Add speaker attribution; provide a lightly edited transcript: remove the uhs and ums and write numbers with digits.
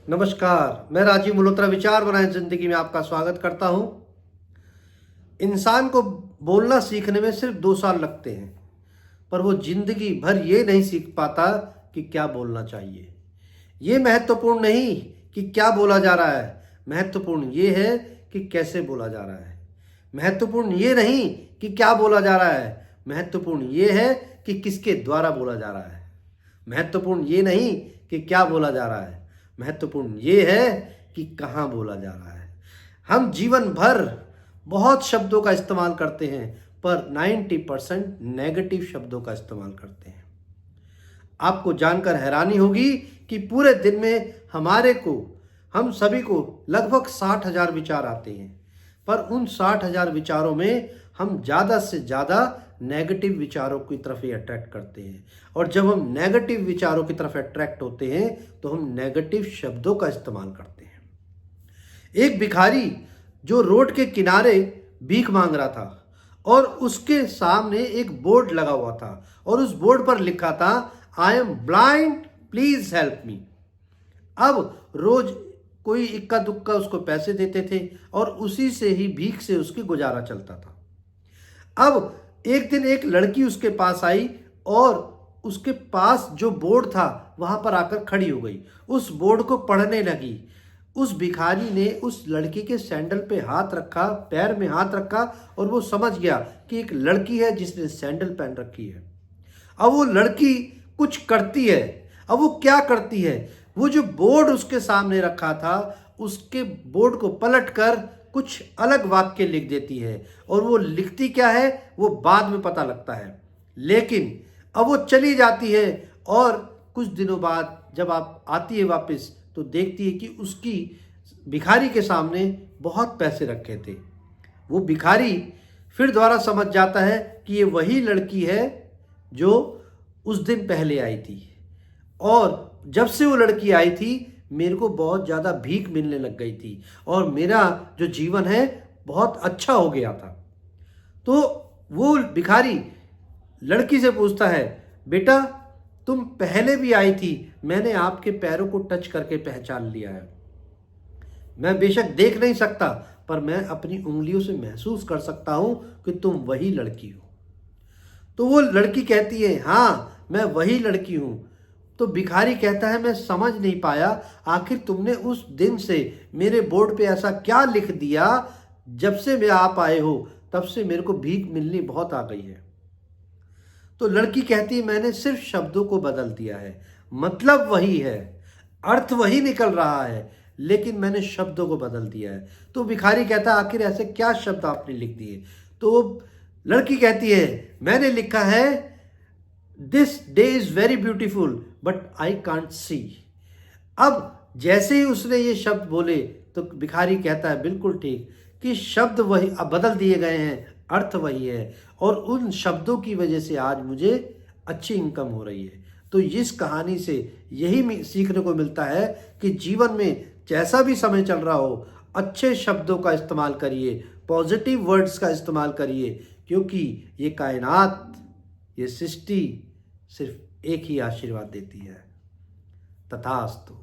Speaker 1: नमस्कार, मैं राजीव मल्होत्रा विचार बनाए जिंदगी में आपका स्वागत करता हूं। इंसान को बोलना सीखने में सिर्फ 2 साल लगते हैं, पर वो जिंदगी भर ये नहीं सीख पाता कि क्या बोलना चाहिए। ये महत्वपूर्ण नहीं कि क्या बोला जा रहा है, महत्वपूर्ण ये है कि कैसे बोला जा रहा है। महत्वपूर्ण ये नहीं कि क्या बोला जा रहा है, महत्वपूर्ण ये है कि किसके द्वारा बोला जा रहा है। महत्वपूर्ण ये नहीं कि क्या बोला जा रहा है, महत्वपूर्ण ये है कि कहाँ बोला जा रहा है। हम जीवन भर बहुत शब्दों का इस्तेमाल करते हैं, पर 90% नेगेटिव शब्दों का इस्तेमाल करते हैं। आपको जानकर हैरानी होगी कि पूरे दिन में हम सभी को लगभग 60,000 विचार आते हैं, पर उन 60,000 विचारों में हम ज़्यादा से ज़्यादा नेगेटिव विचारों की तरफ ही अट्रैक्ट करते हैं। और जब हम नेगेटिव विचारों की तरफ अट्रैक्ट होते हैं तो हम नेगेटिव शब्दों का इस्तेमाल करते हैं। एक भिखारी जो रोड के किनारे भीख मांग रहा था और उसके सामने एक बोर्ड लगा हुआ था और उस बोर्ड पर लिखा था, I am blind, please help me. अब रोज कोई इक्का दुक्का उसको पैसे देते थे और उसी से ही भीख से उसकी गुजारा चलता था। अब एक दिन एक लड़की उसके पास आई और उसके पास जो बोर्ड था वहां पर आकर खड़ी हो गई, उस बोर्ड को पढ़ने लगी। उस भिखारी ने उस लड़की के सैंडल पे हाथ रखा, पैर में हाथ रखा और वो समझ गया कि एक लड़की है जिसने सैंडल पहन रखी है। अब वो लड़की कुछ करती है। अब वो क्या करती है, वो जो बोर्ड उसके सामने रखा था उसके बोर्ड को पलटकर कुछ अलग वाक्य लिख देती है। और वो लिखती क्या है वो बाद में पता लगता है, लेकिन अब वो चली जाती है और कुछ दिनों बाद जब आप आती है वापस तो देखती है कि उसकी भिखारी के सामने बहुत पैसे रखे थे। वो भिखारी फिर दोबारा समझ जाता है कि ये वही लड़की है जो उस दिन पहले आई थी, और जब से वो लड़की आई थी मेरे को बहुत ज़्यादा भीख मिलने लग गई थी और मेरा जो जीवन है बहुत अच्छा हो गया था। तो वो भिखारी लड़की से पूछता है, बेटा तुम पहले भी आई थी, मैंने आपके पैरों को टच करके पहचान लिया है। मैं बेशक देख नहीं सकता पर मैं अपनी उंगलियों से महसूस कर सकता हूं कि तुम वही लड़की हो। तो वो लड़की कहती है, हाँ मैं वही लड़की हूं। तो भिखारी कहता है, मैं समझ नहीं पाया आखिर तुमने उस दिन से मेरे बोर्ड पे ऐसा क्या लिख दिया, जब से मैं आप आए हो तब से मेरे को भीख मिलनी बहुत आ गई है। तो लड़की कहती है, मैंने सिर्फ शब्दों को बदल दिया है, मतलब वही है, अर्थ वही निकल रहा है, लेकिन मैंने शब्दों को बदल दिया है। तो भिखारी कहता है, आखिर ऐसे क्या शब्द आपने लिख दिए। तो लड़की कहती है, मैंने लिखा है, this day is very beautiful but I can't see. अब जैसे ही उसने ये शब्द बोले तो भिखारी कहता है, बिल्कुल ठीक, कि शब्द वही अब बदल दिए गए हैं, अर्थ वही है, और उन शब्दों की वजह से आज मुझे अच्छी इनकम हो रही है। तो इस कहानी से यही सीखने को मिलता है कि जीवन में जैसा भी समय चल रहा हो, अच्छे शब्दों का इस्तेमाल करिए, पॉजिटिव वर्ड्स का इस्तेमाल करिए, क्योंकि ये कायनात, ये सृष्टि सिर्फ एक ही आशीर्वाद देती है। तथास्तु।